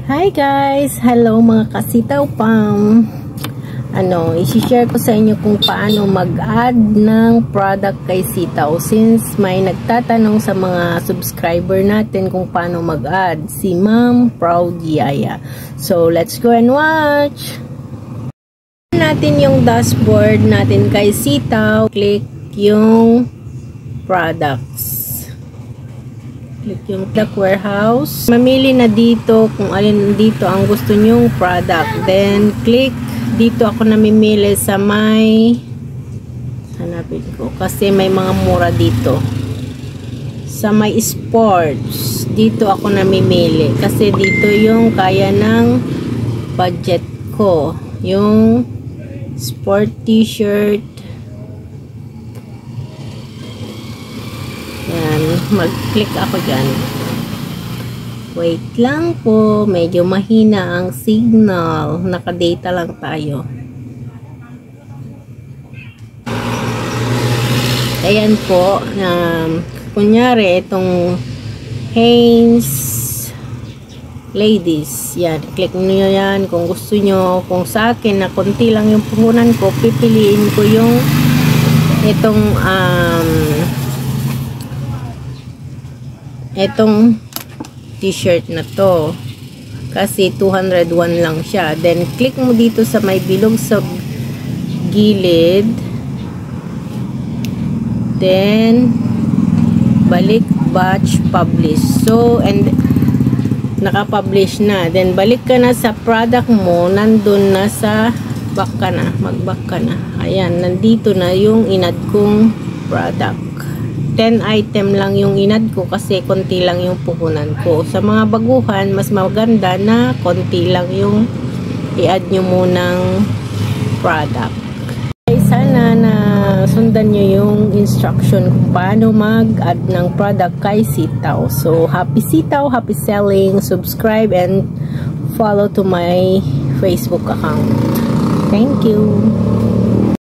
Hi guys! Hello mga kasitaw pam! I-share ko sa inyo kung paano mag-add ng product kay sitaw. Since may nagtatanong sa mga subscriber natin kung paano mag-add, si Ma'am Proud Yaya. So, let's go and watch! Natin yung dashboard natin kay sitaw. Click yung products. Click yung product warehouse. Mamili na dito kung alin dito ang gusto nyong product. Then, click. Dito ako namimili sa may hanapin ko. Kasi may mga mura dito. Sa may sports. Dito ako namimili. Kasi dito yung kaya ng budget ko. Yung sport t-shirt. Mag-click ako dyan. Wait lang po. Medyo mahina ang signal. Naka-data lang tayo. Ayan po. Kunyari, itong Hanes Ladies. Yan. Click nyo yan kung gusto nyo. Kung sa akin na konti lang yung puhunan ko, pipiliin ko yung itong t-shirt na to kasi 201 lang siya. Then click mo dito sa may bilog sa gilid, then balik batch publish. So, and naka-publish na. Then balik ka na sa product mo, nandun na sa back ka na, mag-back ka na. Ayan, nandito na yung inad kong product. 10 item lang yung inad ko kasi konti lang yung puhunan ko. Sa mga baguhan, mas maganda na konti lang yung i-add nyo munang product. Okay, sana na sundan nyo yung instruction kung paano mag-add ng product kay sitaw. So, happy sitaw, happy selling, subscribe and follow to my Facebook account. Thank you!